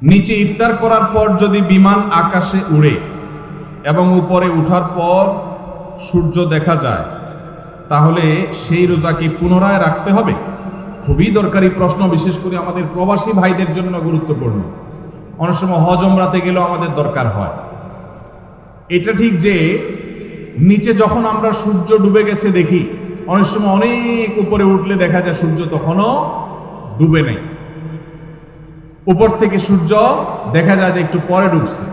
নিচে ইফতার করার পর যদি বিমান আকাশে উড়ে এবং উপরে ওঠার পর সূর্য দেখা যায়, তাহলে সেই রোজা কি পুনরায় রাখতে হবে? খুবই দরকারি প্রশ্ন, বিশেষ করে আমাদের প্রবাসী ভাইদের জন্য গুরুত্বপূর্ণ। অনেক সময় হজ ওমরাতে গেলেও আমাদের দরকার হয়। এটা ঠিক যে নিচে যখন আমরা সূর্য ডুবে গেছে দেখি, অনেক সময় অনেক উপরে উঠলে দেখা যায় সূর্য তখনও ডুবে নেই। উপর থেকে সূর্য দেখা যায় যে একটু পরে ডুবছে।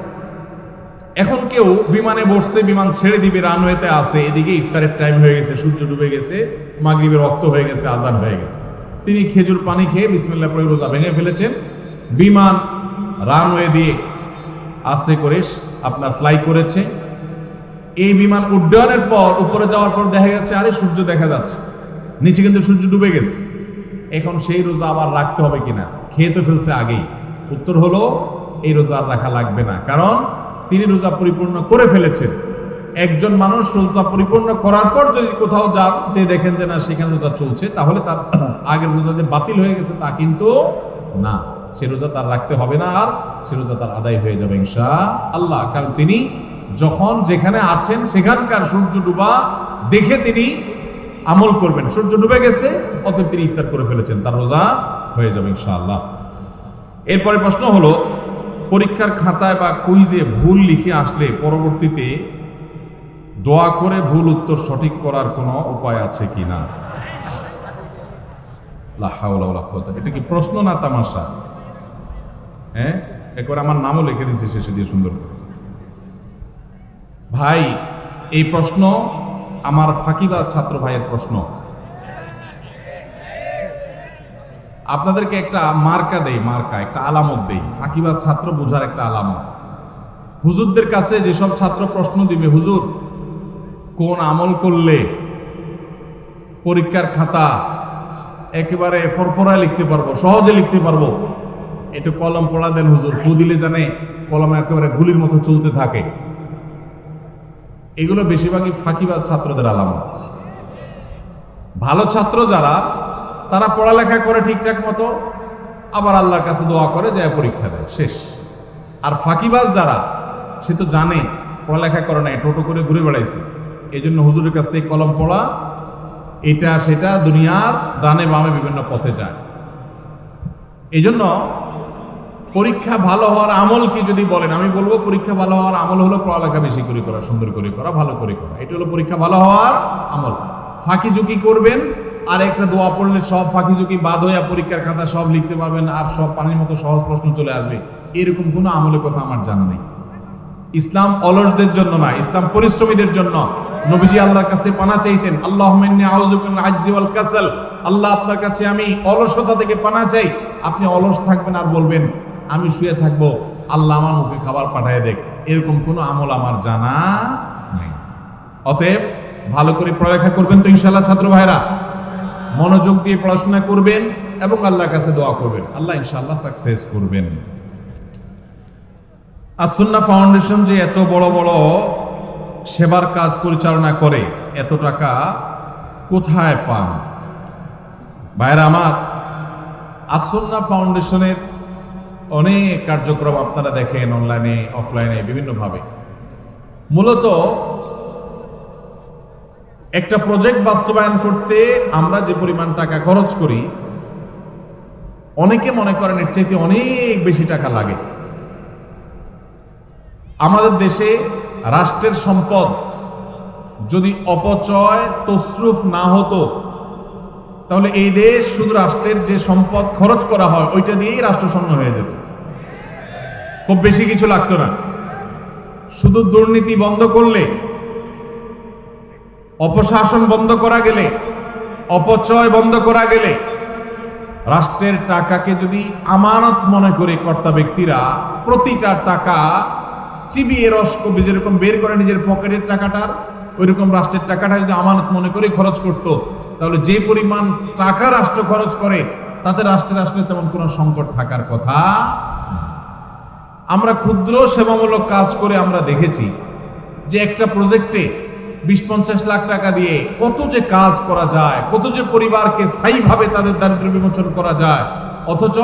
এখন কেউ বিমানে বসছে, বিমান ছেড়ে দিবে, রানওয়েতে আছে, এদিকে ইফতারের টাইম হয়ে গেছে, সূর্য ডুবে গেছে, মাগরিবের রক্ত হয়ে গেছে, আজান হয়ে গেছে। তিনি খেজুর পানি খেয়ে বিসমিল্লাহ পড়ে রোজা ভেঙে ফেলেছেন। বিমান রানওয়ে দিয়ে আস্তে করে আপনার ফ্লাই করেছে। এই বিমান উড্ডয়নের পর উপরে যাওয়ার পর দেখা যাচ্ছে আরে সূর্য দেখা যাচ্ছে, নিচে কিন্তু সূর্য ডুবে গেছে। এখন সেই রোজা আবার রাখতে হবে কিনা? খেয়ে তো ফেলছে আগেই। উত্তর হলো এই রোজা আর রাখা লাগবে না, কারণ তিনি রোজা পরিপূর্ণ করে ফেলেছেন। একজন মানুষ রোজা পরিপূর্ণ করার পর যদি কোথাও যান, যে দেখেন যে না সেখানে রোজা চলছে, তাহলে তার আগের রোজা যে বাতিল হয়ে গেছে তা কিন্তু না, সে রোজা তার রাখতে হবে না, আর সে রোজা তার আদায় হয়ে যাবে ইনশাআল্লাহ। কারণ তিনি যখন যেখানে আছেন সেখানকার সূর্য ডুবা দেখে তিনি আমল করবেন। সূর্য ডুবে গেছে, অতএব তিনি ইফতার করে ফেলেছেন, তার রোজা হয়ে যাবে ইনশাআল্লাহ। এরপরে প্রশ্ন হলো, পরীক্ষার খাতায় বা কুইজে ভুল লিখে আসলে পরবর্তীতে দোয়া করে ভুল উত্তর সঠিক করার কোনো উপায় আছে কিনা? লা হাওলা ওয়ালা কুওয়াতা। এটা কি প্রশ্ন না তামাশা? হ্যাঁ, একবার আমার নামও লিখে দিয়েছি শেষে দিয়ে সুন্দর করে। ভাই, এই প্রশ্ন আমার ফাঁকিবাজ ছাত্র ভাইয়ের প্রশ্ন। আপনাদেরকে একটা মার্কা দেই, মার্কা একটা আলামত দেই, ফাঁকিবাজ ছাত্র বোঝার একটা আলামত। হুজুরদের কাছে যেসব ছাত্র প্রশ্ন দিবে, হুজুর কোন আমল করলে পরীক্ষার খাতা একেবারে ফরফরায় লিখতে পারবো, সহজে লিখতে পারবো, একটু কলম পড়া দেন হুজুর, ফু দিলে জানে কলম একেবারে গুলির মতো চলতে থাকে। এগুলো বেশিরভাগই ফাঁকিবাজ ছাত্রদের আলামত। ভালো ছাত্র যারা, তারা পড়ালেখা করে ঠিকঠাক মতো, আবার আল্লাহর কাছে দোয়া করে যায় পরীক্ষা দেয়, শেষ। আর ফাঁকিবাজ যারা, সে তো জানে পড়ালেখা করে নাই, টোটো করে ঘুরে বেড়াইছে, এই জন্য হুজুরের কাছ থেকে কলম পড়া, এটা সেটা দুনিয়ার ডানে বামে বিভিন্ন পথে যায়। এই জন্য পরীক্ষা ভালো হওয়ার আমল কি যদি বলেন, আমি বলবো পরীক্ষা ভালো হওয়ার আমল হলো পড়ালেখা বেশি করে করা, সুন্দর করে করা, ভালো করে করা। এটা হলো পরীক্ষা ভালো হওয়ার আমল। ফাঁকি ঝুঁকি করবেন, আর একটা দোয়া পড়লে সব ফাঁকি ঝুঁকি বাদ হইয়া পরীক্ষার খাতা সব লিখতে পারবেন, আর সব পানির মতো সহজ প্রশ্ন চলে আসবে, এরকম কোনো আমলের কথা আমার জানা নেই। ইসলাম অলসদের জন্য না, ইসলাম পরিশ্রমীদের জন্য। নবীজি আল্লাহর কাছে পানা চাইতেন, আল্লাহুম্মা ইন্নী আউযু বিকা মিনাল আজজি ওয়াল কাসাল। আল্লাহ, আপনার কাছে আমি অলসতা থেকে পানা চাই। আপনি অলস থাকবেন আর বলবেন আমি শুয়ে থাকবো, আল্লাহ আমার মুখে খাবার পাঠায় দেখ, এরকম কোনো আমল আমার জানা নেই। অতএব ভালো করে পড়ালেখা করবেন তো ইনশাআল্লাহ ছাত্র ভাইরা, মনোযোগ দিয়ে পড়াশোনা করবেন এবং আল্লাহর কাছে দোয়া করবেন, আল্লাহ ইনশাআল্লাহ সাকসেস করবেন। আস-সুন্নাহ ফাউন্ডেশন যে এত বড় বড় সেবার কাজ পরিচালনা করে, এত টাকা কোথায় পান? ভাইরা আমার, আস-সুন্নাহ ফাউন্ডেশনের অনেক কার্যক্রম আপনারা দেখেন অনলাইনে, অফলাইনে, বিভিন্নভাবে। মূলত একটা প্রজেক্ট বাস্তবায়ন করতে আমরা যে পরিমাণ টাকা খরচ করি, অনেকে মনে করেন এর চাইতে অনেক বেশি টাকা লাগে। আমাদের দেশে রাষ্ট্রের সম্পদ যদি অপচয় তসরুফ না হতো, তাহলে এই দেশ শুধু রাষ্ট্রের যে সম্পদ খরচ করা হয় ওইটা দিয়েই রাষ্ট্রশূন্য হয়ে যেত, খুব বেশি কিছু লাগতো না। শুধু দুর্নীতি বন্ধ করলে, অপশাসন বন্ধ করা গেলে, অপচয় বন্ধ করা গেলে, রাষ্ট্রের টাকাকে যদি আমানত মনে করে কর্তা ব্যক্তিরা প্রতিটা টাকা চিবিয়ে রস করবে, যেরকম বের করে নিজের পকেটের টাকাটার, ওইরকম রাষ্ট্রের টাকাটা যদি আমানত মনে করে খরচ করত, তাহলে যে পরিমাণ টাকা রাষ্ট্র খরচ করে তাতে রাষ্ট্রের আসলে তেমন কোনো সংকট থাকার কথা। আমরা ক্ষুদ্র সেবামূলক কাজ করে আমরা দেখেছি যে একটা প্রজেক্টে 20-50 লাখ টাকা দিয়ে কত যে কাজ করা যায়, কত যে পরিবারকে স্থায়ীভাবে তাদের দারিদ্র্য বিমোচন করা যায়, অথচ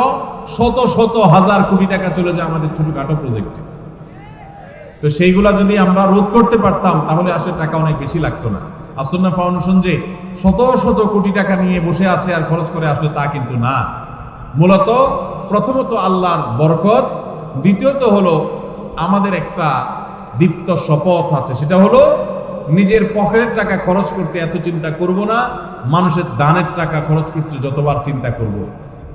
শত শত হাজার কোটি টাকা চলে যায় আমাদের ছোটখাটো প্রজেক্টে। তো সেইগুলা যদি আমরা রোধ করতে পারতাম তাহলে আসলে টাকা অনেক বেশি লাগতো না। আসন্না ফাউন্ডেশন যে শত শত কোটি টাকা নিয়ে বসে আছে আর খরচ করে আসলে তা কিন্তু না। মূলত প্রথমত আল্লাহর বরকত, দ্বিতীয়ত হলো আমাদের একটা দীপ্ত শপথ আছে, সেটা হলো নিজের পকেটের টাকা খরচ করতে এত চিন্তা করব না, মানুষের দানের টাকা খরচ করতে যতবার চিন্তা করব।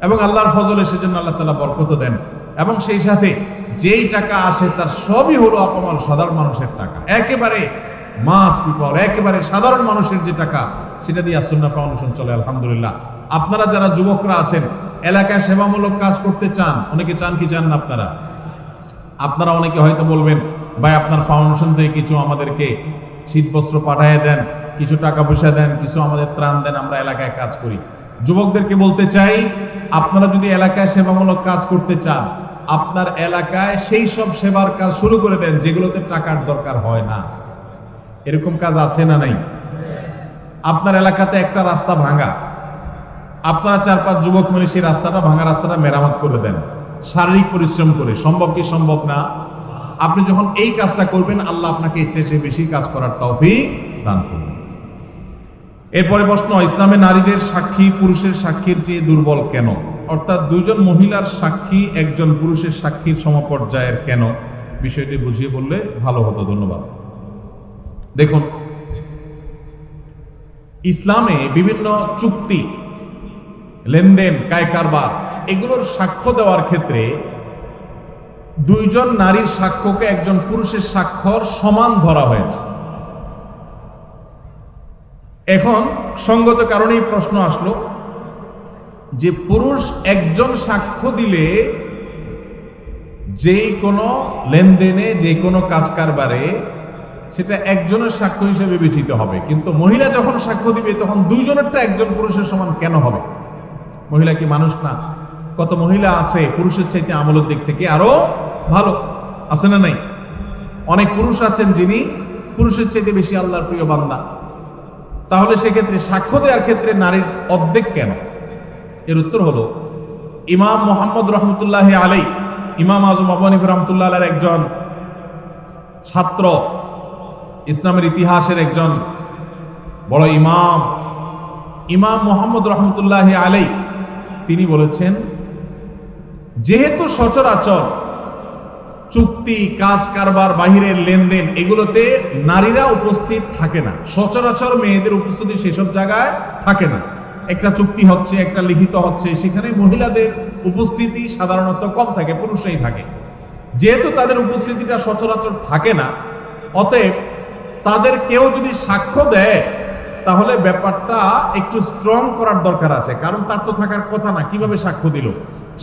এবং আল্লাহর ফজলে সেজন্য আল্লাহ তাআলা বরকত দেন। এবং সেই সাথে যেই টাকা আসে তার সবই হলো আপামর সাধারণ মানুষের টাকা, একেবারে মাস পিপল, একেবারে সাধারণ মানুষের যে টাকা, সেটা দিয়ে সুন্নাহ ফাউন্ডেশন চলে আলহামদুলিল্লাহ। আপনারা যারা যুবকরা আছেন, এলাকায় সেবামূলক কাজ করতে চান, অনেকে চান কি চান না আপনারা অনেকে হয়তো বলবেন, ভাই আপনার ফাউন্ডেশন থেকে কিছু আমাদেরকে শীতবস্ত্র পাঠিয়ে দেন, কিছু টাকা পয়সা দেন, কিছু আমাদের ত্রাণ দেন, আমরা এলাকায় কাজ করি। যুবকদেরকে বলতে চাই, আপনারা যদি এলাকায় সেবামূলক কাজ করতে চান, আপনার এলাকায় সেই সব সেবার কাজ শুরু করে দেন যেগুলোতে টাকার দরকার হয় না। এরকম কাজ আছে না নাই? আপনার এলাকাতে একটা রাস্তা ভাঙা, আপনারা 4-5 যুবক মিলে সেই রাস্তাটা, ভাঙা রাস্তাটা মেরামত করে দেন শারীরিক পরিশ্রম করে। সম্ভব কি সম্ভব না? আপনি যখন এই কাজটা করবেন, আল্লাহ আপনাকে ইচ্ছে সে বেশি কাজ করার তৌফিক দান করবেন। এরপরে প্রশ্ন, ইসলামে নারীদের সাক্ষী পুরুষের সাক্ষীর চেয়ে দুর্বল কেন? অর্থাৎ দুজন মহিলার সাক্ষী একজন পুরুষের সাক্ষীর সমপর্যায়ের কেন? বিষয়টি বুঝিয়ে বললে ভালো হতো। ধন্যবাদ। দেখুন, ইসলামে বিভিন্ন চুক্তি, লেনদেন, কায় কারবার, এগুলোর সাক্ষ্য দেওয়ার ক্ষেত্রে দুইজন নারীর সাক্ষ্যকে একজন পুরুষের সাক্ষর সমান ধরা হয়েছে। এখন সঙ্গত কারণেই প্রশ্ন আসলো যে পুরুষ একজন সাক্ষ্য দিলে যে কোনো লেনদেনে, যে কোনো কাজ কারবারে সেটা একজনের সাক্ষ্য হিসেবে বিবেচিত হবে, কিন্তু মহিলা যখন সাক্ষ্য দিবে তখন দুইজনেরটা একজন পুরুষের সমান কেন হবে? মহিলা কি মানুষ না? কত মহিলা আছে পুরুষের চাইতে আমলের দিক থেকে আরো ভালো, আছে না নাই? অনেক পুরুষ আছেন যিনি পুরুষের চাইতে বেশি আল্লাহর প্রিয় বান্দা। তাহলে সেক্ষেত্রে সাক্ষ্য দেওয়ার ক্ষেত্রে নারীর অর্ধেক কেন? এর উত্তর হলো, ইমাম মুহাম্মদ রহমতুল্লাহ আলাই, ইমাম আজম আবু হানিফা রহমতুল্লাহ আলাইহির একজন ছাত্র, ইসলামের ইতিহাসের একজন বড় ইমাম, ইমাম মুহাম্মদ রহমতুল্লাহ আলাই, তিনি বলেছেন, যেহেতু সচরাচর চুক্তি, কাজ কারবার, বাহিরের লেনদেন, এগুলোতে নারীরা উপস্থিত থাকে না, সচরাচর মেয়েদের উপস্থিতি সেসব জায়গায় থাকে না। একটা চুক্তি হচ্ছে, একটা লিখিত হচ্ছে, সেখানে মহিলাদের উপস্থিতি সাধারণত কম থাকে, পুরুষরাই থাকে। যেহেতু তাদের উপস্থিতিটা সচরাচর থাকে না, অতএব তাদের কেউ যদি সাক্ষ্য দেয় তাহলে ব্যাপারটা একটু স্ট্রং করার দরকার আছে, কারণ তার তো থাকার কথা না, কিভাবে সাক্ষ্য দিল?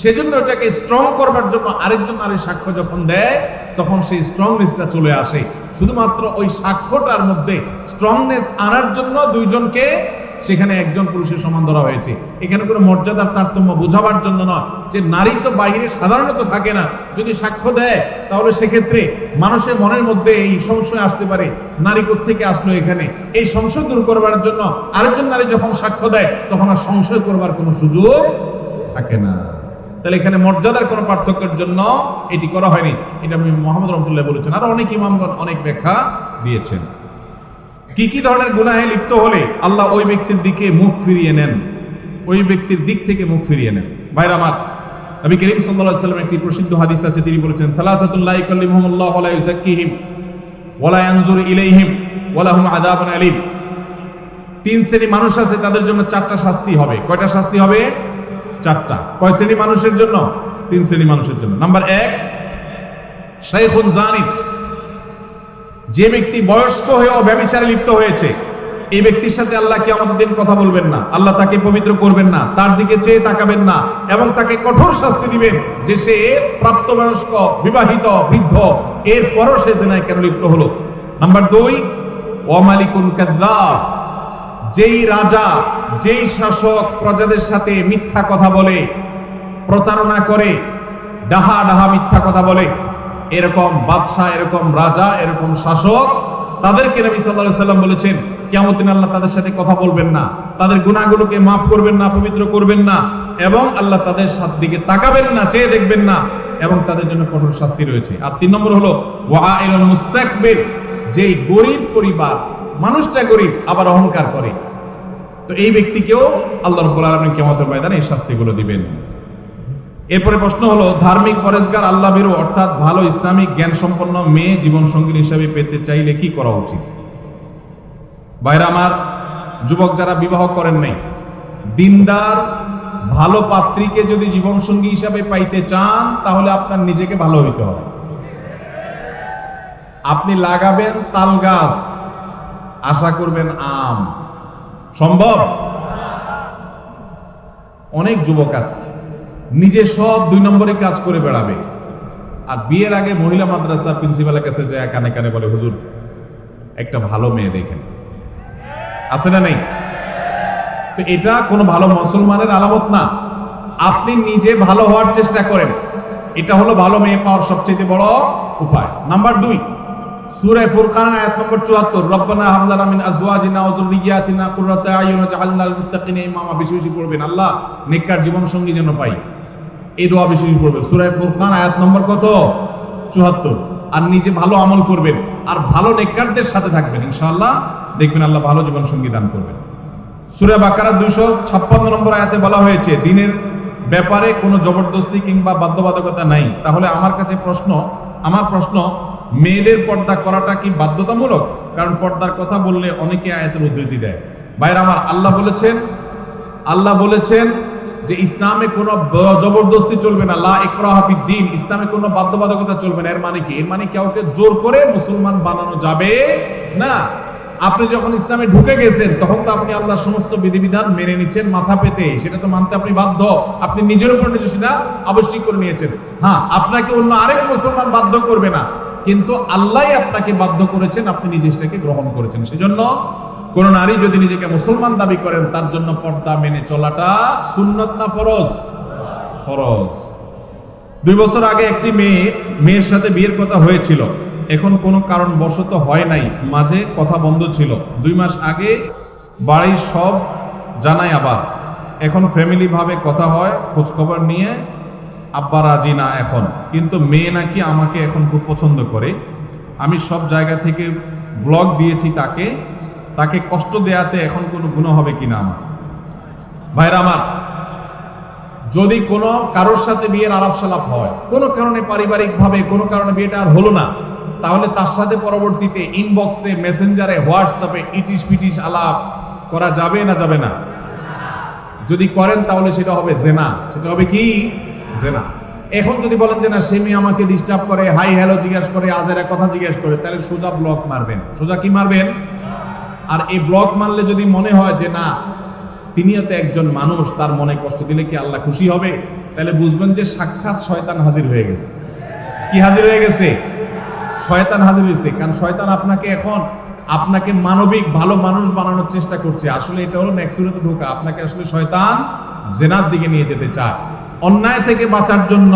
সেজন্য এটাকে স্ট্রং করবার জন্য আরেকজন নারী সাক্ষ্য যখন দেয় তখন সেই স্ট্রংনেসটা চলে আসে। শুধুমাত্র ওই সাক্ষ্যটার মধ্যে স্ট্রংনেস আনার জন্য দুইজনকে সেখানে একজন পুরুষের সমান ধরা হয়েছে। এখানে কোনো মর্যাদার তারতম্য বোঝাবার জন্য নয়, যে নারী তো বাইরে সাধারণত থাকে না, যদি সাক্ষ্য দেয় তাহলে সেক্ষেত্রে মানুষের মনের মধ্যে এই সংশয় আসতে পারে, নারী কোত্থেকে আসলো এখানে। এই সংশয় দূর করবার জন্য আরেকজন নারী যখন সাক্ষ্য দেয় তখন আর সংশয় করবার কোনো সুযোগ থাকে না। তাহলে এখানে মর্যাদার কোনো পার্থক্যের জন্য এটি করা হয়নি, এটা আমি মুহাম্মদ রহমতুল্লাহ বলেছেন। আর অনেক ইমামগণ অনেক ব্যাখ্যা দিয়েছেন। কি কি ধরনের গুনাহে লিপ্ত হলে আল্লাহ ওই ব্যক্তির দিকে মুখ ফিরিয়ে নেন, ওই ব্যক্তির দিক থেকে মুখ ফিরিয়ে নেন? ভাইরা আমার, নবী করিম সাল্লাল্লাহু আলাইহি ওয়াসাল্লাম একটি প্রসিদ্ধ হাদিস আছে, তিনি বলেছেন, সালাসাতুল লা ইয়াকাল্লিমুহুমুল্লাহু ওয়া লা ইউযাক্কিহিম ওয়া লা ইয়ানজুরু ইলাইহিম ওয়া লাহুম আযাবুন আলীম। 3 শ্রেণী মানুষ আছে, তাদের জন্য 4টা শাস্তি হবে। কয়টা শাস্তি হবে? 4টা। কয় শ্রেণী মানুষের জন্য? 3 শ্রেণী মানুষের জন্য। নাম্বার 1, শাইখুন জানি, যে ব্যক্তি বয়স্ক হয়েও ব্যভিচারে লিপ্ত হয়েছে, এই ব্যক্তির সাথে আল্লাহ কিয়ামতের দিন কথা বলবেন না, আল্লাহ তাকে পবিত্র করবেন না, তার দিকে চেয়ে তাকাবেন না, এবং তাকে কঠোর শাস্তি দিবেন যে সে প্রাপ্তবয়স্ক, বিবাহিত, বৃদ্ধ, এরপরও সে জিনায় কেন লিপ্ত হলো। নাম্বার 2, ওয়া মালিকুন কাযযাব, যেই রাজা, যেই শাসক প্রজাদের সাথে মিথ্যা কথা বলে, প্রতারণা করে, ডাহা ডাহা মিথ্যা কথা বলে, এরকম বাদশাহ, এরকম রাজা, এরকম শাসক, তাদেরকে নবী সাল্লাল্লাহু আলাইহি ওয়াসাল্লাম বলেছেন কিয়ামতের দিন আল্লাহ তাদের সাথে কথা বলবেন না, তাদের গুনাহগুলোকে মাফ করবেন না, পবিত্র করবেন না, এবং আল্লাহ তাদের দিকে তাকাবেন না, চেয়ে দেখবেন না, এবং তাদের জন্য কঠোর শাস্তি রয়েছে। আর 3 নম্বর হলো ওয়াইলুল মুস্তাকবির, যেই গরিব পরিবার, মানুষটা গরিব আবার অহংকার করে, তো এই ব্যক্তিকেও আল্লাহ রাব্বুল আলামিন কিয়ামতের ময়দানে এই শাস্তিগুলো দিবেন। এরপরে প্রশ্ন হলো, ধার্মিক পরেজগার আল্লাহ ভীরু অর্থাৎ ভালো ইসলামিক জ্ঞান সম্পন্ন মেয়ে জীবন সঙ্গী হিসেবে পেতে চাইলে কি করা উচিত? ভাইরা আমার, যুবক যারা বিবাহ করেন নাই, দিনদার ভালো পাত্রীকে যদি জীবন সঙ্গী হিসাবে পাইতে চান তাহলে আপনার নিজেকে ভালো হইতে হবে। আপনি লাগাবেন তাল গাছ, আশা করবেন আম, সম্ভব? অনেক যুবক আছে নিজে সব 2 নম্বরে কাজ করে বেড়াবে, আর বিয়ের আগে মহিলা মাদ্রাসার প্রিন্সিপালের কাছে যায় কানে কানে বলে, হুজুর একটা ভালো মেয়ে দেখেন। আছে না নেই? তো এটা কোনো ভালো মুসলমানের আলামত না। আপনি নিজে ভালো হওয়ার চেষ্টা করেন, এটা হলো ভালো মেয়ে পাওয়ার সবচেয়ে বড় উপায়। নাম্বার 2, সূরা ফুরকান আয়াত নম্বর 74, রব্বানা হাব লানা মিন আজওয়াজিনা ওয়া যুররিয়াতিনা কুররাতা আয়ুন ওয়াজআলনা লিল মুত্তাকিনা ইমামা। বেশি বেশি পড়বেন, আল্লাহ নেককার জীবন সঙ্গী যেন পাই, এই দোয়া বেশি বেশি পড়বেন। সূরা ফুরকান আয়াত নম্বর কত? 74। আর নিজে ভালো আমল করবেন আর ভালো নেককারদের সাথে থাকবেন, ইনশাআল্লাহ দেখবেন আল্লাহ ভালো জীবন সঙ্গী দান করবেন। সূরা বাকারা 256 নম্বর আয়াতে বলা হয়েছে দিনের ব্যাপারে কোনো জবরদস্তি কিংবা বাধ্যবাধকতা নাই। তাহলে আমার প্রশ্ন, মেয়েদের পর্দা করাটা কি বাধ্যতামূলক? কারণ পর্দার কথা বললে অনেকে আয়াতের উদ্ধৃতি দেয়। ভাইরা আমার, আল্লাহ বলেছেন যে ইসলামে কোনো জবরদস্তি চলবে না, লা ইকরাহা ফিদ্দীন, ইসলামে কোনো বাধ্যবাধকতা চলবে না। এর মানে কি? এর মানে কাউকে জোর করে মুসলমান বানানো যাবে না। আপনি যখন ইসলামে ঢুকে গেছেন তখন তো আপনি আল্লাহর সমস্ত বিধিবিধান মেনে নিচ্ছেন মাথা পেতে, সেটা তো মানতে আপনি বাধ্য। আপনি নিজের উপর নিজে সেটা আবশ্যিক করে নিয়েছেন। হ্যাঁ, আপনাকে অন্য আরেক মুসলমান বাধ্য করবে না, কিন্তু আল্লাহই আপনাকে বাধ্য করেছেন, আপনি নিজে সেটাকে গ্রহণ করেছেন। সেজন্য কোন নারী যদি নিজেকে মুসলমান দাবি করেন তার জন্য পর্দা মেনে চলাটা সুন্নত না ফরজ? ফরজ। 2 বছর আগে একটি মেয়ের সাথে বিয়ের কথা হয়েছিল, এখন কোনো কারণ বশত হয় নাই, মাঝে কথা বন্ধ ছিল। 2 মাস আগে বাড়ির সব জানাই, আবার এখন ফ্যামিলি ভাবে কথা হয়, খোঁজ খবর নিয়ে আব্বা রাজি না এখন, কিন্তু মেয়ে নাকি আমাকে এখন খুব পছন্দ করে। আমি সব জায়গা থেকে ব্লগ দিয়েছি তাকে কষ্ট দেয়াতে এখন কোনো গুনাহ হবে কিনা আমার? ভাইরা আমার, যদি কোনো কারোর সাথে বিয়ের আলাপ সালাপ হয়, কোনো কারণে পারিবারিক ভাবে কোনো কারণে বিয়েটা আর হলো না, তাহলে তার সাথে পরবর্তীতে ইনবক্সে, মেসেঞ্জারে, হোয়াটসঅ্যাপে ইটিশ পিটিশ আলাপ করা যাবে না যাবে না? যদি করেন তাহলে সেটা হবে জেনা। সেটা হবে কি? জেনা। এখন যদি বলেন যে না, সে মেয়ে আমাকে ডিস্টার্ব করে, হাই হ্যালো জিজ্ঞাসা করে, আজের কথা জিজ্ঞাসা করে, তাহলে সোজা ব্লক মারবেন। সোজা কি মারবেন? আর এই ব্লক মারলে যদি মনে হয় যে না, তিনিও তো একজন মানুষ, তার মনে কষ্ট দিলে কি আল্লাহ খুশি হবে, তাহলে বুঝবেন যে সাক্ষাৎ শয়তান হাজির হয়ে গেছে। কি হাজির হয়ে গেছে? শয়তান হাজির হয়েছে। কারণ শয়তান আপনাকে মানবিক ভালো মানুষ বানানোর চেষ্টা করছে। আসলে এটা হলো নেক্সুরেতে ধোঁকা। আপনাকে আসলে শয়তান জেনার দিকে নিয়ে যেতে চায়। অন্যায় থেকে বাঁচার জন্য,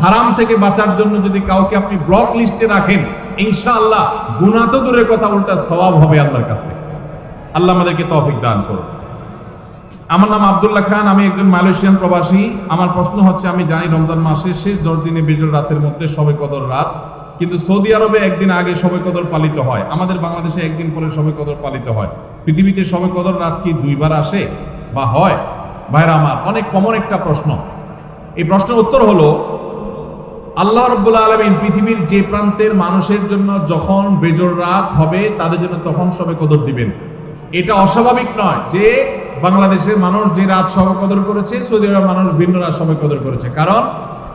হারাম থেকে বাঁচার জন্য যদি কাউকে আপনি ব্লক লিস্টে রাখেন, ইনশাআল্লাহ গুনাহ তো দূরের কথা, উল্টা সওয়াব হবে আল্লাহর কাছ থেকে। আল্লাহ আমাদেরকে তৌফিক দান করুন। আমার নাম আব্দুল্লাহ খান, আমি একজন মালয়েশিয়ান প্রবাসী। আমার প্রশ্ন হচ্ছে, আমি জানি রমজান মাসের শেষ 10 দিনে বেজর রাতের মধ্যে শবে কদর রাত, কিন্তু সৌদি আরবে একদিন আগে শবে কদর পালিত হয়, আমাদের বাংলাদেশে একদিন পরে শবে কদর পালিত হয়। পৃথিবীতে শবে কদর রাত কি 2 বার আসে বা হয়? ভাইরা আমার, অনেক কমন একটা প্রশ্ন। এই প্রশ্নের উত্তর হলো, আল্লাহ রাব্বুল আলামিন পৃথিবীর যে প্রান্তের মানুষের জন্য যখন বেজর রাত হবে তাদের জন্য তখন শবে কদর দিবেন। এটা অস্বাভাবিক নয় যে বাংলাদেশের মানুষ যে রাত শবে কদর করেছে, সৌদি আরবের মানুষ ভিন্ন রাত শবে কদর করেছে। কারণ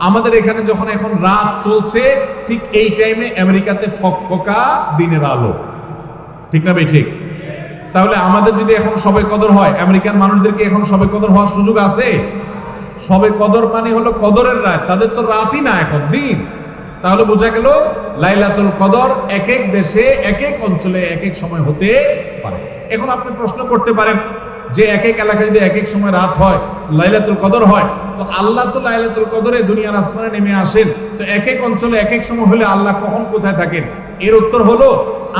আমাদের এখানে যখন এখন রাত চলছে, ঠিক এই টাইমে আমেরিকাতে ফকফকা দিনের আলো, ঠিক না ভাই? ঠিক। তাহলে আমাদের যদি এখন শবে কদর হয়, আমেরিকান মানুষদেরকে এখন শবে কদর হওয়ার সুযোগ আছে? শবে কদর মানে হলো কদরের রাত, তাদের তো রাতই না, এখন দিন। তাহলে বোঝা গেল লাইলাতুল কদর এক এক দেশে, এক এক অঞ্চলে, এক এক সময় হতে পারে। এখন আপনি প্রশ্ন করতে পারেন যে এক এক এলাকায় যদি এক এক সময় রাত হয়, লাইলাতুল কদর হয়, তো আল্লাহ তো লাইলাতুল কদরে দুনিয়ার আসমানে নেমে আসেন, তো এক এক অঞ্চলে এক এক সময় হলে আল্লাহ কখন কোথায় থাকেন? এর উত্তর হলো,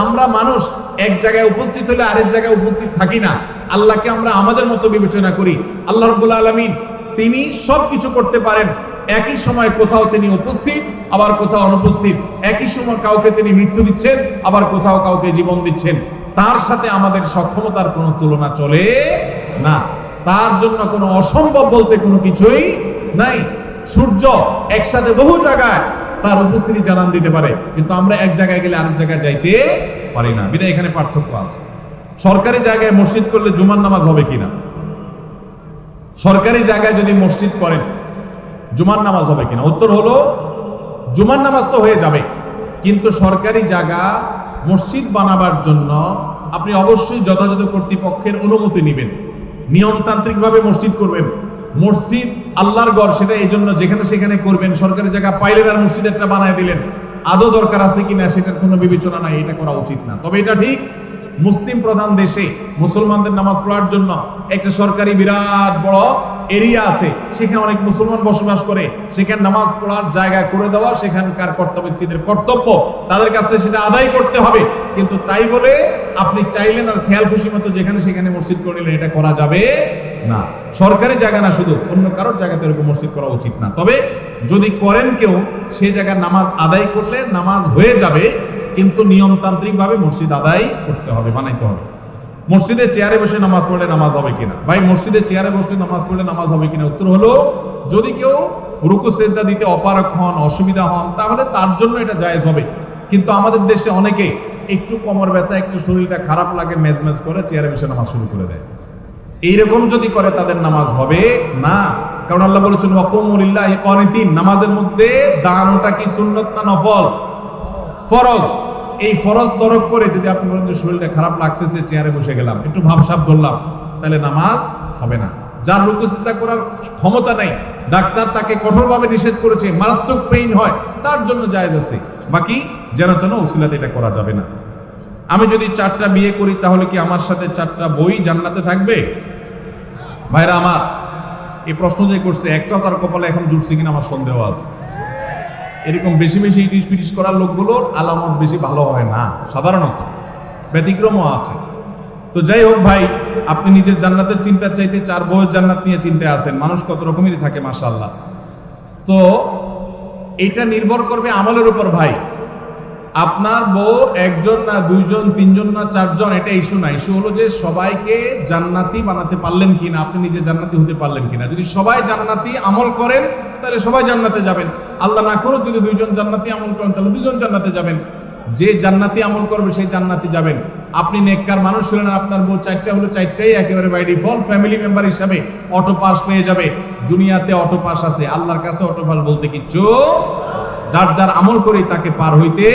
আমরা মানুষ এক জায়গায় উপস্থিত হলে আরেক জায়গায় উপস্থিত থাকি না। আল্লাহকে আমরা আমাদের মতো বিবেচনা করি। আল্লাহ রাব্বুল আলামিন তিনি সবকিছু করতে পারেন। একই সময় কোথাও তিনি উপস্থিত, আবার কোথাও অনুপস্থিত। একই সময় কাউকে তিনি মৃত্যু দিচ্ছেন, আবার কোথাও কাউকে জীবন দিচ্ছেন। তার সাথে আমাদের সক্ষমতার কোনো তুলনা চলে না। তার জন্য কোনো অসম্ভব বলতে কোনো কিছুই নাই। সূর্য একসাথে বহু জায়গায় তার উপস্থিতি জানান দিতে পারে, কিন্তু আমরা এক জায়গায় গেলে আরেক জায়গায় যাইতে পারি না। বিধায় এখানে পার্থক্য আছে। সরকারি জায়গায় মসজিদ করলে জুমার নামাজ হবে কিনা? সরকারি জায়গায় যদি মসজিদ করেন জুমার নামাজ হবে কিনা? উত্তর হলো জুমার নামাজ তো হয়ে যাবে, কিন্তু সরকারি জায়গা মসজিদ বানাবার জন্য আপনি অবশ্যই যথাযথ কর্তৃপক্ষের অনুমতি নেবেন, নিয়মতান্ত্রিকভাবে মসজিদ করবেন। মসজিদ আল্লাহর ঘর, সেটা এই জন্য যেখানে সেখানে করবেন। সরকারি জায়গা পাইলেন আর মসজিদ একটা বানায় দিলেন, আদৌ দরকার আছে কিনা সেটার কোনো বিবেচনা নাই, এটা করা উচিত না। তবে এটা ঠিক, মুসলিম প্রধান দেশে মুসলমানদের নামাজ পড়ার জন্য একটা সরকারি বিরাট বড় এরিয়া আছে, সেখানে অনেক মুসলমান বসবাস করে, সেখানে নামাজ পড়ার জায়গা করে দেওয়া সেখানকার কর্তব্যক্তিদের কর্তব্য, তাদের কাছে সেটা আদায় করতে হবে। কিন্তু তাই বলে আপনি চাইলেন আর খেয়াল খুশি মতো যেখানে সেখানে মসজিদ করে নিলেন, এটা করা যাবে না। সরকারি জায়গা না, শুধু অন্য কারোর জায়গাতে এরকম মসজিদ করা উচিত না। তবে যদি করেন কেউ, সেই জায়গায় নামাজ আদায় করলে নামাজ হয়ে যাবে, কিন্তু নিয়মতান্ত্রিক ভাবে মসজিদ আদায় করতে হবে, বানাইতে হবে। মসজিদে চেয়ারে বসে নামাজ পড়লে নামাজ হবে কিনা? ভাই, মসজিদে চেয়ারে বসে নামাজ পড়লে নামাজ হবে কিনা? উত্তর হলো যদি কেউ রুকু সেজদা দিতে অপারগ হন, অসুবিধা হন, তাহলে তার জন্য এটা জায়েজ হবে। কিন্তু আমাদের দেশে অনেকে একটু কোমর ব্যথা, একটু শরীরটা খারাপ লাগে, মেজমেজ করে চেয়ারে বসে নামাজ শুরু করে দেয়। এইরকম যদি করে তাদের নামাজ হবে না, কারণ আল্লাহ বলেছেন ওয়াকুমু লিল্লাহি কানিতিন। নামাজের মধ্যে দাঁড়ানোটা কি সুন্নত না নফল? ফরজ। এই ফরজ তরক করে যদি আপনি বলেন যে শরীরটা খারাপ লাগতেছে, চেয়ারে বসে গেলাম, একটু ভাবসাব ধরলাম, তাহলে নামাজ হবে না। যার রুকু সিজদা করার ক্ষমতা নাই, ডাক্তার তাকে কঠোরভাবে নিষেধ করেছে, মারাত্মক পেইন হয়, তার জন্য জায়েজ আছে। বাকি যেন তেন উসিলাতে এটা করা যাবে না। আমি যদি 4টা বিয়ে করি, তাহলে কি আমার সাথে 4টা বই জান্নাতে থাকবে? ভাইরা আমার, এই প্রশ্ন যে করছে, একটা তার কপালে এখন জুটছে কিনা আমার সন্দেহ আছে। এরকম বেশি বেশি ইটিস পিটিস করার লোকগুলোর আলামত বেশি ভালো হয় না, সাধারণত ব্যতিক্রমও আছে। তো যাই হোক ভাই, আপনি নিজের জান্নাতের চিন্তা চাইতে 4 বউয়ের জান্নাত নিয়ে চিন্তায় আছেন। মানুষ কত রকমেরই থাকে, মাশাআল্লাহ। তো এটা নির্ভর করবে আমলের উপর ভাই। আপনার বউ 1 জন না 2 জন, 3 জন না 4 জন, এটা ইস্যু না। ইস্যু হলো যে সবাইকে জান্নাতি বানাতে পারলেন কিনা, আপনি নিজে জান্নাতি হতে পারলেন কিনা। যদি সবাই জান্নাতি আমল করেন, তাহলে সবাই জান্নাতে যাবেন। আল্লাহ না করুক যদি 2 জন জান্নাতি আমল করেন, তাহলে 2 জন জান্নাতে যাবেন। যে জান্নাতি আমল করবে সেই জান্নাতি যাবেন। আপনি নেককার মানুষ হলেন, আপনার বউ 4টা হলো 4টাই একেবারে বাই ডিফল্ট ফ্যামিলি মেম্বার হিসাবে অটো পাস পেয়ে যাবে। দুনিয়াতে অটো পাস আছে, আল্লাহর কাছে অটো পাস বলতে কিচ্ছু। যার যার আমল করে তাকে পার হইতে,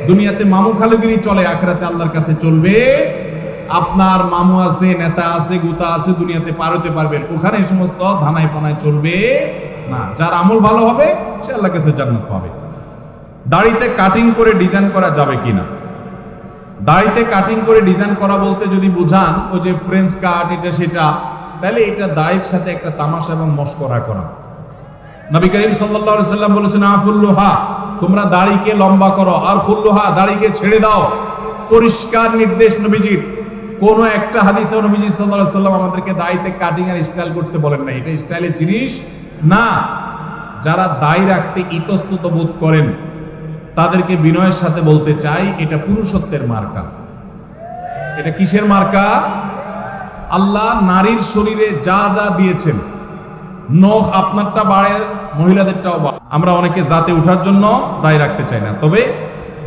দুনিয়াতে মামু খালুগিরি চলে, আখিরাতে আল্লাহর কাছে চলবে। আপনার মামু আছে, নেতা আছে, গুতা আছে, দুনিয়াতে পার হতে পারবেন, ওখানে এই সমস্ত ধানায় পানায় চলবে না। যার আমল ভালো হবে সে আল্লাহর কাছে জান্নাত পাবে। দাড়িতে কাটিং করে ডিজাইন করা যাবে কিনা? দাড়িতে কাটিং করে ডিজাইন করা বলতে যদি বুঝান ওই যে ফ্রেঞ্চ কাট, এটা সেটা, তাহলে এটা দাড়ির সাথে একটা তামাশা এবং মশকরা করা। নবী করিম সাল্লাল্লাহু আলাইহি সাল্লাম বলেছেন আফুল্লুহা, তোমরা দাড়িকে লম্বা করো, আর খুল্লুহা, দাড়িকে ছেড়ে দাও। পরিষ্কার নির্দেশ নবীজির। কোন একটা হাদিসে নবীজি সাল্লাল্লাহু আলাইহি সাল্লাম আমাদেরকে দাড়িতে কাটিং আর স্টাইল করতে বলেন না, এটা স্টাইলের জিনিস না। যারা দাড়ি রাখতে ইতস্তত বোধ করেন তাদেরকে বিনয়ের সাথে বলতে চাই, এটা পুরুষত্বের মার্কা। এটা কিসের মার্কা? আল্লাহ নারীর শরীরে যা যা দিয়েছেন, নখ আপনারটা বাড়ে, মহিলাদেরটাও বাড়ে। আমরা অনেকে জাতে ওঠার জন্য দাড়ি রাখতে চাই না। তবে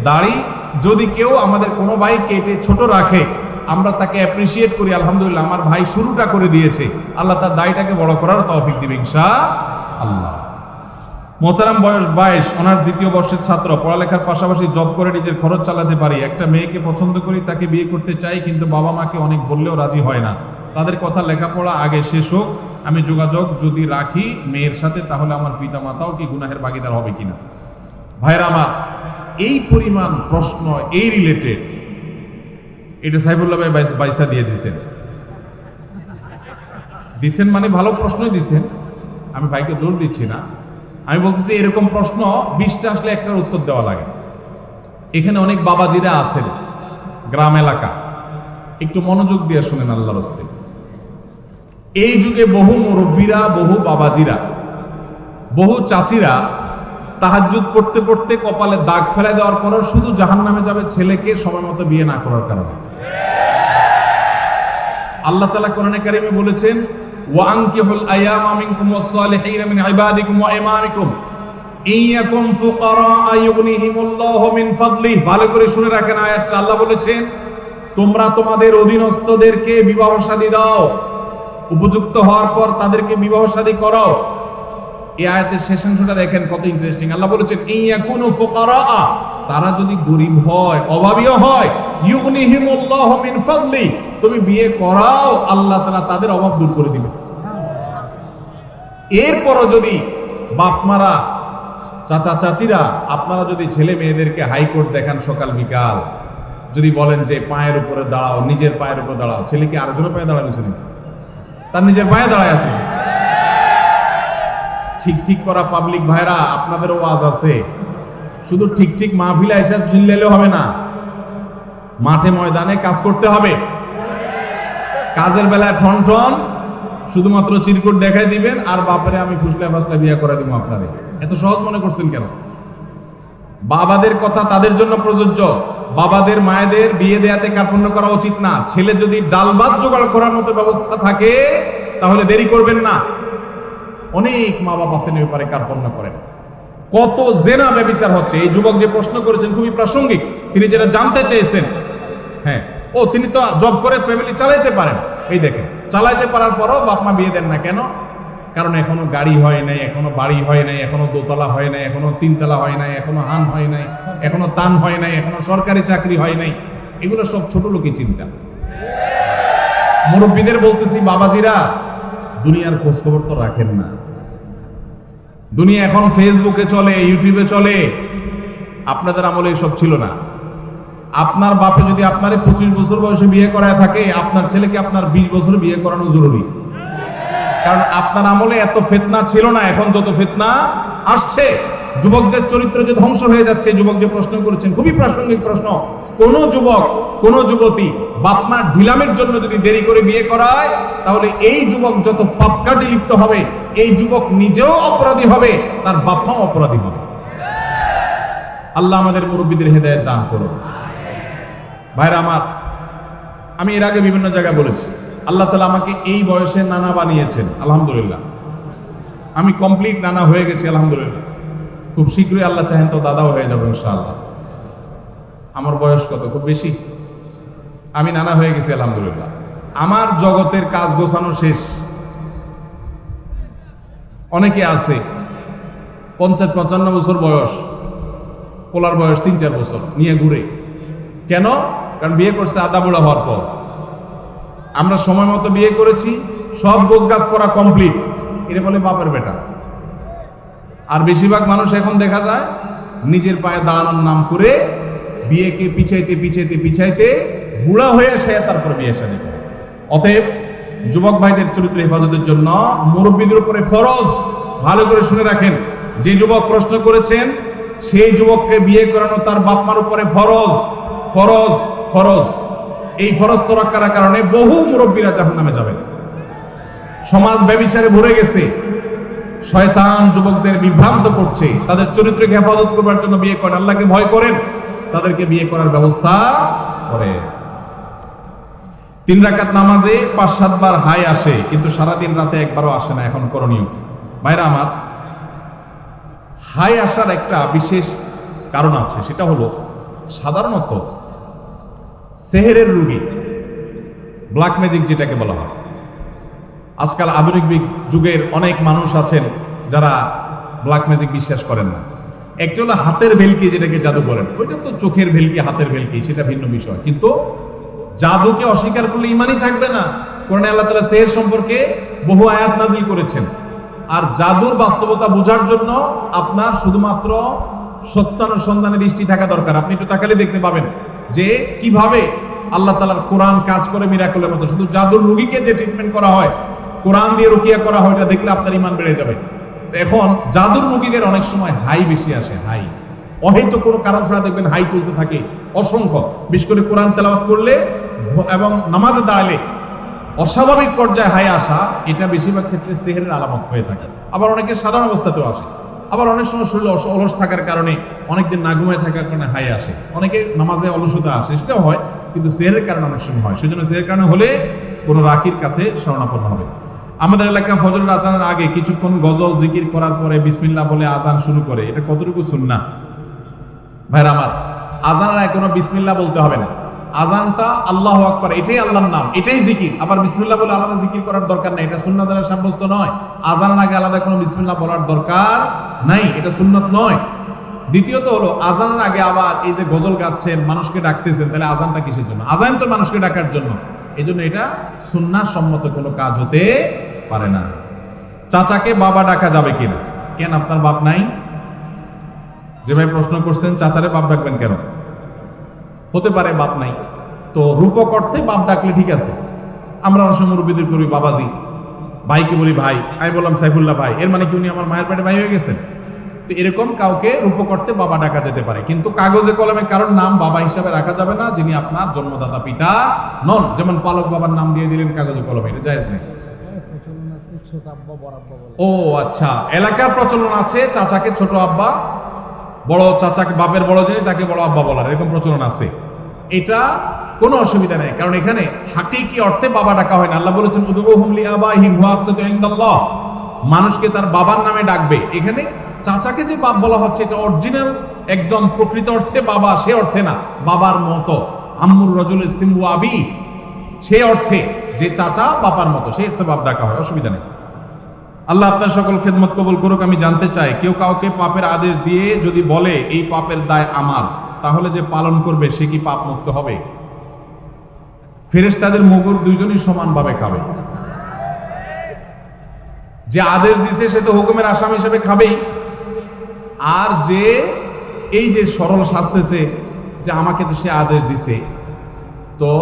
দাড়ি যদি কেউ আমাদের কোনো ভাই কেটে ছোট রাখে, আমরা তাকে অ্যাপ্রিসিয়েট করি, আলহামদুলিল্লাহ আমার ভাই শুরুটা করে দিয়েছে, আল্লাহ তার দাড়িটাকে বড় করার তৌফিক দিবে ইনশাআল্লাহ। মোহতারাম, বয়স 22, অনার্স 2য় বর্ষের ছাত্র, পড়ালেখার পাশাপাশি জব করে নিজের খরচ চালাতে পারি। একটা মেয়েকে পছন্দ করি, তাকে বিয়ে করতে চাই, কিন্তু বাবা মাকে অনেক বললেও রাজি হয় না। তাদের কথা লেখাপড়া আগে শেষ হোক, আমি যোগাযোগ যদি রাখি মেয়ের সাথে, তাহলে আমার পিতা মাতাও কি গুনাহের ভাগীদার হবে কিনা? ভাইরা আমার, এই পরিমাণ প্রশ্ন এই রিলেটেড, এটা সাইফুল্লাহ ভাই বাইসা দিয়ে দিছেন মানে ভালো প্রশ্নই দিছেন, আমি ভাইকে দোষ দিচ্ছি না। আমি বলতেছি এরকম প্রশ্ন 20টা আসলে একটার উত্তর দেওয়া লাগে। এখানে অনেক বাবাজিরা আছেন, গ্রাম এলাকা, একটু মনোযোগ দিয়ে শুনেন আল্লাহর রাস্তে। এই যুগে বহু মুরব্বীরা, বহু বাবাজিরা, বহু চাচিরা তাহাজ্জুদ পড়তে পড়তে কপালে দাগ ফেলে দেওয়ার পরও শুধু জাহান্নামে যাবে ছেলেকে সময় মতো বিয়ে না করার কারণে। আল্লাহ তাআলা কোরআনে কারীমে বলেছেন, ওয়া আনকিহুল আয়ামা মিনকুম ওয়াস-সালিহিনা মিন ইবাদিকুম ওয়া ইমামিকুম ইয়াকুম ফুকারা ইউগনিহিমুল্লাহু মিন ফাদলিহি। ভালো করে শুনে রাখেন আয়াতটা। আল্লাহ বলেছেন, তোমরা তোমাদের অধীনস্থদেরকে বিবাহ শাদী দাও, উপযুক্ত হওয়ার পর তাদেরকে বিবাহ শাদী করাও। এই আয়াতের শেষাংশটা দেখেন কত ইন্টারেস্টিং। আল্লাহ বলেছেন, ইয়াকুনু ফুকারা, তারা যদি গরিব হয়, অভাবীও হয়, ইউগনিহিমুল্লাহু মিন ফাদলি, তুমি বিয়ে করাও, আল্লাহ তাআলা তাদের অভাব দূর করে দিবেন। এরপরও যদি বাপমারা, চাচা চাচিরা, আপনারা যদি ছেলে মেয়েদেরকে হাইকোর্ট দেখান সকাল বিকাল, যদি বলেন যে পায়ের উপরে দাঁড়াও, নিজের পায়ের উপরে দাঁড়াও, ছেলে কি আরেকজনের পায়ে দাঁড়ানো ছিল? তার নিজের পায়ে দাঁড়ায় আছে। ঠিক ঠিক করা পাবলিক ভাইরা, আপনাদেরও ওয়াজ আছে। শুধু ঠিক ঠিক মাহফিলে এসে চিল্লাইলেও হবে না, মাঠে ময়দানে কাজ করতে হবে। কাজের বেলায় ঠন ঠন শুধুমাত্র চিরকুট দেখাই দিবেন আর বাপরে আমি ফুসলা ফাসলা বিয়ে করে দিব আপনারে। এত সহজ মনে করছেন কেন? বাবাদের কথা তাদের জন্য প্রযোজ্য। বাবাদের মায়েদের বিয়ে দেয়াতে কার্পণ্য করা উচিত না। ছেলে যদি ডাল ভাত জোগাড় করার মতো ব্যবস্থা থাকে তাহলে দেরি করবেন না। অনেক মা বাবা আছেন এই ব্যাপারে কার্পণ্য করেন। কত জেনা ব্যভিচার হচ্ছে। এই যুবক যে প্রশ্ন করেছেন খুবই প্রাসঙ্গিক। তিনি যেটা জানতে চেয়েছেন, হ্যাঁ, তিনি তো জব করে ফ্যামিলি চালাইতে পারেন। এই দেখেন, চালাইতে পারার পরও বাপ মা বিয়ে দেন না কেন? কারণ এখনো গাড়ি হয় নাই, এখনো বাড়ি হয় নাই, এখনো দোতলা হয় নাই, এখনো তিনতলা হয় নাই, এখনো হান হয় নাই, এখনো তান হয় নাই, এখনো সরকারি চাকরি হয় নাই। এগুলো সব ছোট লোকই চিন্তা। মুরব্বীদের বলতেছি, বাবাজিরা, দুনিয়ার খোঁজ খবর তো রাখেন না। দুনিয়া এখন ফেসবুকে চলে, ইউটিউবে চলে। আপনাদের আমলে এসব ছিল না। আপনার বাপে যদি আপনারে 25 বছর বয়সে বিয়ে করায় থাকে, আপনার ছেলেকে আপনার 20 বছরে বিয়ে করানো জরুরি। কারণ আপনার আমলে এত ফিতনা ছিল না, এখন যত ফিতনা আসছে। যুবকদের চরিত্র যে ধ্বংস হয়ে যাচ্ছে। যুবক যে প্রশ্ন করেছেন খুবই প্রাসঙ্গিক প্রশ্ন। কোন যুবক, কোন যুবতী বাপ মার ঢিলামের জন্য যদি দেরি করে বিয়ে করায়, তাহলে এই যুবক যত পাপ কাজে লিপ্ত হবে, এই যুবক নিজেও অপরাধী হবে, তার বাপ মাও অপরাধী হবে। আল্লাহ আমাদের মুরব্বীদের হেদায়েত দান করুন। ভাইরা আমার, আমি এর আগে বিভিন্ন জায়গায় বলেছি, আল্লাহ তাআলা আমাকে এই বয়সে নানা বানিয়েছেন। আলহামদুলিল্লাহ, আমি কমপ্লিট নানা হয়ে গেছি। আলহামদুলিল্লাহ, খুব শীঘ্রই আল্লাহ চাহেন তো দাদাও হয়ে যাবো ইনশাআল্লাহ। আমার বয়স কত? খুব বেশি। আমি নানা হয়ে গেছি আলহামদুলিল্লাহ। আমার জগতের কাজ গোছানো শেষ। অনেকে আছে 50-55 বছর বয়স, পোলার বয়স 3-4 বছর নিয়ে ঘুরে। কেন? কারণ বিয়ে করছে আদা বুড়া হওয়ার পর। আমরা সময় মতো বিয়ে করেছি, সব গোছগাছ করা কমপ্লিট, এটা বলে বাপের বেটা। আর বেশিরভাগ মানুষ এখন দেখা যায় নিজের পায়ে দাঁড়ানোর নাম করে বিয়েকে পিছাইতে পিছাইতে পিছাইতে বুড়া হয়ে সে তারপর বিয়ে শাদী করে। অতএব যুবক ভাইদের চরিত্র হেফাজতের জন্য মুরব্বীদের উপরে ফরজ। ভালো করে শুনে রাখেন, যে যুবক প্রশ্ন করেছেন সেই যুবককে বিয়ে করানো তার বাপ মার উপরে ফরজ, ফরজ, ফরজ। এই ফরজ তোরাক্কার কারণে বহু মুরব্বীরা জাহান্নামে যাবেন। সমাজ ব্যভিচারে ভরে গেছে। শয়তান যুবকদের বিভ্রান্ত করছে। তাদের চরিত্রকে হেফাজত করবার জন্য বিয়ে করেন। আল্লাহকে ভয় করেন, তাদেরকে বিয়ে করার ব্যবস্থা করে। 3 রাকাত নামাজে 5-7 বার হাই আসে, কিন্তু সারাদিন রাতে একবারও আসে না। এখন করণীয় কি? ভাইরা আমার, হাই আসার একটা বিশেষ কারণ আছে। সেটা হলো সাধারণত সেহেরের রোগী, ব্ল্যাক ম্যাজিক যেটাকে বলা হয়। আজকাল আধুনিক যুগের অনেক মানুষ আছেন যারা ব্ল্যাক ম্যাজিক বিশ্বাস করেন না। একটা হলো হাতের ভেলকি, যেটাকে জাদু বলেন। ওইটা তো চোখের ভেলকি, হাতের ভেলকি, সেটা ভিন্ন বিষয়। কিন্তু জাদুকে অস্বীকার করলে ইমানই থাকবে না। কোরআনে আল্লাহ তাআলা সেহের সম্পর্কে বহু আয়াত নাজিল করেছেন। আর জাদুর বাস্তবতা বোঝার জন্য আপনার শুধুমাত্র সত্যানুসন্ধানে দৃষ্টি থাকা দরকার। আপনি একটু তাকালে দেখতে পাবেন যে কিভাবে আল্লাহ তাআলার কোরআন কাজ করে মিরাকলের মতো। শুধু জাদুর রোগীকে যে ট্রিটমেন্ট করা হয়, কোরআন দিয়ে রুকিয়া করা হয়, এটা দেখলে আপনার ঈমান বেড়ে যাবে। এখন জাদুর রোগীদের অনেক সময় হাই বেশি আসে। হাই অহেতু কোনো কারণ ছাড়া দেখবেন হাই তুলতে থাকে অসংখ্য। বিশেষ করে কোরআন তেলাওয়াত করলে এবং নামাজে দাঁড়ালে অস্বাভাবিক পর্যায়ে হাই আসা, এটা বেশিরভাগ ক্ষেত্রে সেহেরের আলামত হয়ে থাকে। আবার অনেকে সাধারণ অবস্থাতেও আসে। আবার অনেক সময় শরীর অলস থাকার কারণে, অনেকদিন না ঘুমায় থাকার কারণে হাই আসে। অনেকে নামাজে অলসতা আসে, সেটাও হয়, কিন্তু সেহেরের কারণে অনেক সময় হয়। সেজন্য সেহের কারণে হলে কোনো রাকির কাছে শরণাপন্ন হবে। আমাদের এলাকা ফজরের আজানের আগে কিছুক্ষণ গজল জিকির করার পরে বিসমিল্লাহ বলে আজান শুরু করে, এটা কতটুকু সুন্নাহ? ভাইরা আমার, আজানের আগে কোনো বিসমিল্লাহ বলতে হবে না। আজানটা আল্লাহু আকবার, এটাই আল্লাহর নাম, এটাই জিকির। আবার বিসমিল্লাহ বলে আলাদা জিকির করার দরকার নাই, এটা সুন্নাহ দ্বারা সাব্যস্ত নয়। আজানের আগে আলাদা কোনো বিসমিল্লাহ বলার দরকার নাই, এটা সুন্নাত নয়। দ্বিতীয়ত হলো, আজানের আগে আবার এই যে গজল গাচ্ছেন, মানুষকে ডাকতেছেন, তাহলে আজানটা কিসের জন্য? আজান তো মানুষকে ডাকার জন্য। এই জন্য এটা সুন্নাহ সম্মত কোনো কাজ হতে পারে না। চাচাকে বাবা ডাকা যাবে কিনা? কেন, আপনার বাপ নাই? যে ভাই প্রশ্ন করছেন, চাচারে বাপ ডাকবেন কেন? হতে পারে বাপ নাই, তো রূপক অর্থে বাপ ডাকলে ঠিক আছে। আমরা অনেক সময় মুরব্বীদের করি বাবাজি, ভাইকে বলি ভাই। আমি বললাম সাইফুল্লাহ ভাই, এর মানে কি উনি আমার মায়ের পেটে ভাই হয়ে গেছেন? তো এরকম কাউকে রূপক অর্থে বাবা ডাকা যেতে পারে, কিন্তু কাগজে কলমে কারোর নাম বাবা হিসাবে রাখা যাবে না যিনি আপনার জন্মদাতা পিতা নন। যেমন পালক বাবার নাম দিয়ে দিলেন কাগজে কলমে, এটা জায়েজ নেই। ও আচ্ছা, এলাকার প্রচলন আছে চাচাকে ছোট আব্বা, বড় চাচাকে, বাপের বড় যিনি তাকে বড় আব্বা বলার, এরকম প্রচলন আছে। এটা কোনো অসুবিধা নেই, কারণ এখানে হাকিকি অর্থে বাবা ডাকা হয় না। আল্লাহ বলেছেন উদউহুম লিআবাইহিম হুয়া আকসাতু ইনদাল্লাহ, মানুষকে তার বাবার নামে ডাকবে। এখানে চাচাকে যে বাপ বলা হচ্ছে, এটা অরিজিনাল একদম প্রকৃত অর্থে বাবা, সে অর্থে না বাবার মতো। আম্মুর রাজুলিস সিমু আবি, সেই অর্থে যে চাচা বাবার মতো, সেই অর্থে বাপ ডাকা হয়, অসুবিধা নেই। আল্লাহ আপনার সকল খেদমত কবুল করুক। আমি জানতে চাই, কেউ কাউকে পাপের আদেশ দিয়ে যদি বলে এই পাপের দায় আমার, তাহলে যে পালন করবে সে কি পাপ মুক্ত হবে? ফেরেশতাদের মুগুর দুইজনই সমানভাবে খাবে। যে আদেশ দিছে সে তো হুকুমের আসামি হিসেবে খাবেই, আর যে এই যে সরল শাস্তেছে যে আমাকে তো সে আদেশ দিছে, তো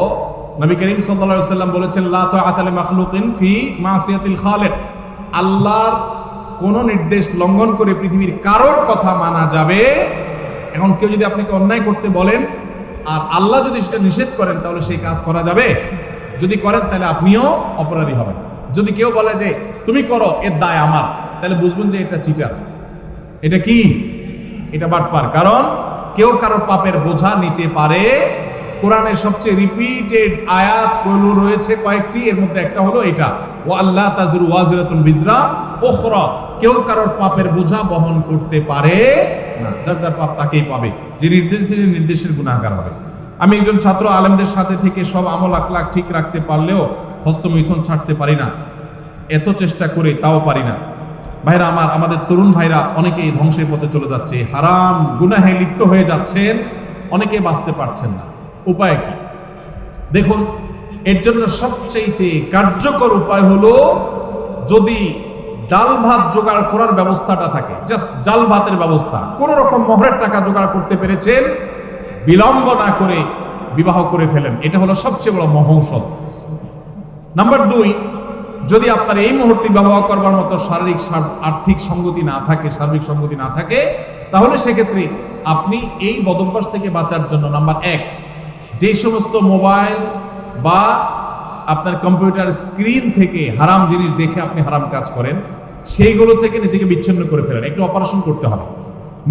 নবী করিম সাল্লাল্লাহু আলাইহি ওয়াসাল্লাম বলেছেন লা তাআতা লিমাখলুকিন ফি মাসিয়াতিল খালিক, আল্লাহর কোন নির্দেশ লঙ্ঘন করে পৃথিবীর কারোর কথা মানা যাবে। এখন কেউ যদি আপনাকে অন্যায় করতে বলেন আর আল্লাহ যদি সেটা নিষেধ করেন, তাহলে সেই কাজ করা যাবে? যদি করেন তাহলে আপনিও অপরাধী হবেন। যদি কেউ বলে যে তুমি করো, এর দায় আমার, তাহলে বুঝবেন যে এটা চিটার, এটা কি, এটা বাটপার। কারণ কেউ কারো পাপের বোঝা নিতে পারে। কোরআনের সবচেয়ে রিপিটেড আয়াত কইলু রয়েছে কয়েকটি, এর মধ্যে একটা হলো এটা, ও আল্লাহ তাজরু ওয়াজিরাতুন বিজরা উখরা, কেউ কারোর পাপের বোঝা বহন করতে পারে না, যার যার পাপ তাকেই পাবে, যে নির্দেশের গুনাহগার হবে। আমি একজন ছাত্র, আলেমদের সাথে থেকে সব আমল আখলাক ঠিক রাখতে পারলেও হস্তমৈথুন ছাড়তে পারি না, এত চেষ্টা করে তাও পারি না। ভাইরা আমার, আমাদের তরুণ ভাইরা অনেকেই ধ্বংসের পথে চলে যাচ্ছে, হারাম গুনাহে লিপ্ত হয়ে যাচ্ছেন, অনেকে বাঁচতে পারছেন না। উপায় কি? দেখুন, এর জন্য সবচেয়ে কার্যকর উপায় হলো, যদি ডাল ভাত জোগাড় করার ব্যবস্থাটা থাকে, জাস্ট ডাল ভাতের ব্যবস্থা, কোন রকম মোহরের টাকা জোগাড় করতে পেরেছেন, বিলম্ব না করে বিবাহ করে ফেলেন, এটা হলো সবচেয়ে বড় মহৌষধ। নাম্বার 2, যদি আপনার এই মুহূর্তে বিবাহ করবার মতো শারীরিক আর্থিক সঙ্গতি না থাকে, সার্বিক সঙ্গতি না থাকে, তাহলে সেক্ষেত্রে আপনি এই বদভ্যাস থেকে বাঁচার জন্য নাম্বার 1, যে সমস্ত মোবাইল বা আপনার কম্পিউটার স্ক্রিন থেকে হারাম জিনিস দেখে আপনি হারাম কাজ করেন, সেইগুলো থেকে নিজেকে বিচ্ছিন্ন করে ফেলেন। একটু অপারেশন করতে হবে,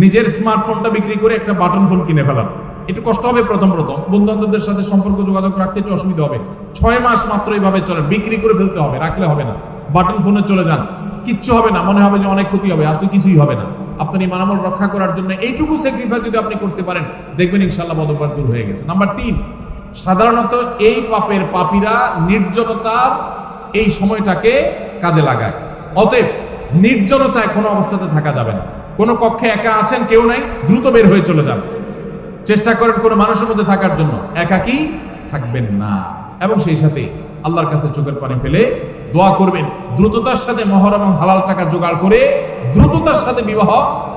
নিজের স্মার্টফোনটা বিক্রি করে একটা বাটন ফোন কিনে ফেলান। একটু কষ্ট হবে প্রথম বন্ধু বান্ধবদের সাথে সম্পর্ক যোগাযোগ রাখতে একটু অসুবিধা হবে, 6 মাস মাত্র এইভাবে চলে, বিক্রি করে ফেলতে হবে, রাখলে হবে না। বাটন ফোনে চলে যান, কিচ্ছু হবে না, মনে হবে যে অনেক ক্ষতি হবে, আসলে কিছুই হবে না। আপনার ইমান আমল রক্ষা করার জন্য এইটুকু স্যাক্রিফাইস যদি আপনি করতে পারেন, দেখবেন ইনশাআল্লাহ বদভ্যাস দূর হয়ে গেছে। নাম্বার 3, সাধারণত এই পাপের পাপীরা নির্জনতার এই সময়টাকে কাজে লাগায়। অতএব নির্জনতায় কোনো অবস্থাতে থাকা যাবে না। কোনো কক্ষে একা আছেন, কেউ নাই, দ্রুত বের হয়ে চলে যান। চেষ্টা করেন কোনো মানুষের মধ্যে থাকার জন্য, একাকী থাকবেন না। এবং সেই সাথে আল্লাহর কাছে চোখের পানি ফেলে দোয়া করবেন, দ্রুততার সাথে মহর এবং হালাল টাকা জোগাড় করে দ্রুততার সাথে বিবাহ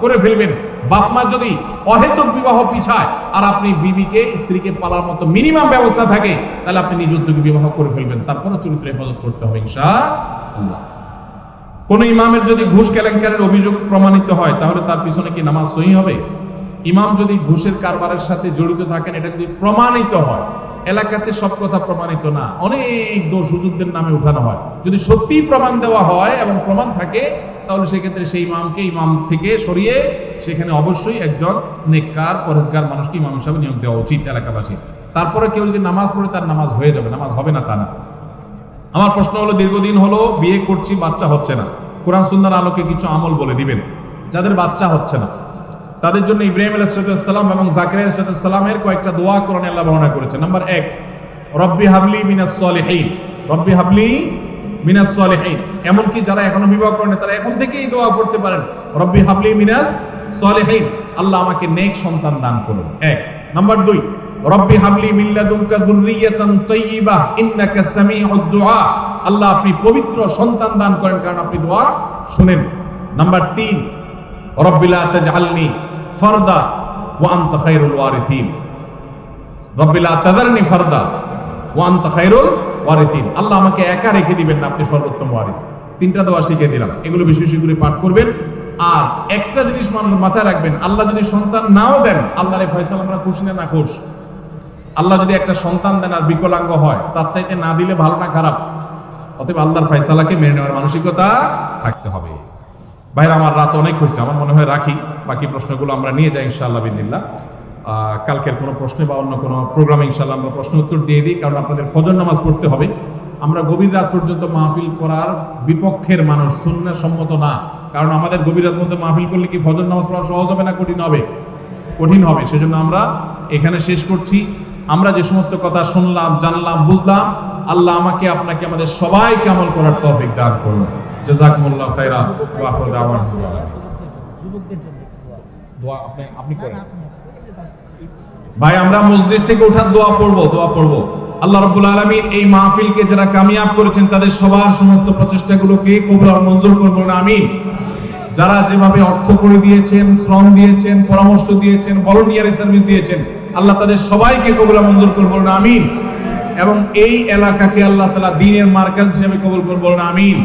করে ফেলবেন। বাপ মা যদি অহেতুক বিবাহ পিছায় আর আপনি বিবিকে, স্ত্রীকে পালার মতো মিনিমাম ব্যবস্থা থাকে, তাহলে আপনি নিজ উদ্যোগে বিবাহ করে ফেলবেন। তারপরে চরিত্র হেফাজত করতে হবে ইনশাআল্লাহ। কোন ইমামের যদি ঘুষ কেলেঙ্কারের অভিযোগ প্রমাণিত হয়, তাহলে তার পিছনে কি নামাজ সহিহ হবে? ইমাম যদি ঘুষের কারবারের সাথে জড়িত থাকেন, এটা যদি প্রমাণিত হয়, এলাকাতে সব কথা প্রমাণিত না, অনেক দোষ হুজুরদের নামে উঠানো হয়। যদি সত্যিই প্রমাণ দেওয়া হয় এবং প্রমাণ থাকে, তাহলে সেক্ষেত্রে সেই ইমামকে ইমাম থেকে সরিয়ে সেখানে অবশ্যই একজন নেককার পরেজগার মানুষকে ইমাম হিসাবে নিয়োগ দেওয়া উচিত এলাকাবাসী। তারপরে কেউ যদি নামাজ পড়ে তার নামাজ হয়ে যাবে, নামাজ হবে না তা না। আমার প্রশ্ন হলো, দীর্ঘদিন হলো বিয়ে করছি, বাচ্চা হচ্ছে না, কোরআন সুন্নাহর আলোকে কিছু আমল বলে দিবেন। যাদের বাচ্চা হচ্ছে না তাদের জন্য ইব্রাহিম আলাইহিস সালাম এবং জাকারিয়া আলাইহিস সালামের কয়েকটা দোয়া কোরআনে আল্লাহ বর্ণনা করেছেন। নাম্বার 1, রব্বি হাবলি মিনাস সলিহিন, রব্বি হাবলি মিনাস সলিহিন। এমনকি যারা এখনো বিবাহ করেন তারা এখন থেকেই দোয়া করতে পারেন, রব্বি হাবলি মিনাস সলিহিন, আল্লাহ আমাকে নেক সন্তান দান করুন। 1। নাম্বার 2, রব্বি হাবলি মিন লাদুনকা যুররিয়াতান তাইয়্যিবাহ ইন্নাকা সামিউদ দুআ, আল্লাহ আপনি পবিত্র সন্তান দান করেন কারণ আপনি দোয়া শুনেন। নাম্বার 3, রব্বি লা তাজআলনি ফারদা ওয়া আনতা খায়রুল ওয়ারিসিন, রব্বি লা তাযারনি ফারদা ওয়া আনতা খায়রুল ওয়ারিসিন, আল্লাহ আমাকে একা রেখে দিবেন না, আপনি সর্বোত্তম ওয়ারিস। 3টা দোয়া শিখিয়ে দিলাম, এগুলো বেশি বেশি করে পাঠ করবেন। আর একটা জিনিস মাথায় রাখবেন, আল্লাহ যদি সন্তান নাও দেন, আল্লাহর এই ফয়সালা আমরা খুশি না খুশ? আল্লাহ যদি একটা সন্তান দেন আর বিকলাঙ্গ হয়, তার চাইতে না দিলে ভালো না খারাপ? অতএব আল্লাহর ফয়সালাকে মেনে নেওয়ার মানসিকতা থাকতে হবে। ভাইরা আমার, রাত অনেক হয়েছে, আমার মনে হয় রাখি, বাকি প্রশ্নগুলো আমরা নিয়ে যাই ইনশাআল্লাহ বিদিল্লাহ। কালকের কোনো প্রশ্নে বা অন্য কোনো প্রোগ্রামে ইনশাআল্লাহ আমরা প্রশ্ন উত্তর দিয়ে দিই, কারণ আপনাদের ফজর নামাজ পড়তে হবে। আমরা গভীর রাত পর্যন্ত মাহফিল করার বিপক্ষের মানুষ, সুন্নাহ সম্মত না। কারণ আমাদের গভীর রাত মধ্যে মাহফিল করলে কি ফজর নামাজ পড়া সহজ হবে না কঠিন হবে? কঠিন হবে। সেজন্য আমরা এখানে শেষ করছি। আমরা যে সমস্ত কথা শুনলাম, জানলাম, বুঝলাম, আল্লাহ আমাকে আপনাকে আমাদের সবাইকে আমল করার তৌফিক দান করুন। জাযাকুমুল্লাহু খাইরা ওয়া আখিরু দাওয়ানা। দোয়া আপনি করেন ভাই। আমরা মসজিদ থেকে ওঠার দোয়া পড়বো। আল্লাহ রাব্বুল আলামিন এই মাহফিলকে যারা কামিয়াব করেছেন তাদের সবার সমস্ত প্রচেষ্টাগুলোকে কবুল আর মঞ্জুর করুন, আমিন। যারা যেভাবে অর্থ করে দিয়েছেন, শ্রম দিয়েছেন, পরামর্শ দিয়েছেন, ভলান্টিয়ারি সার্ভিস দিয়েছেন, আল্লাহ তাদের সবাইকে কবুল আর মঞ্জুর করুন, আমিন। এবং এই এলাকাকে আল্লাহ তাআলা দ্বীনের মার্কাজ হিসেবে কবুল করুন, আমিন।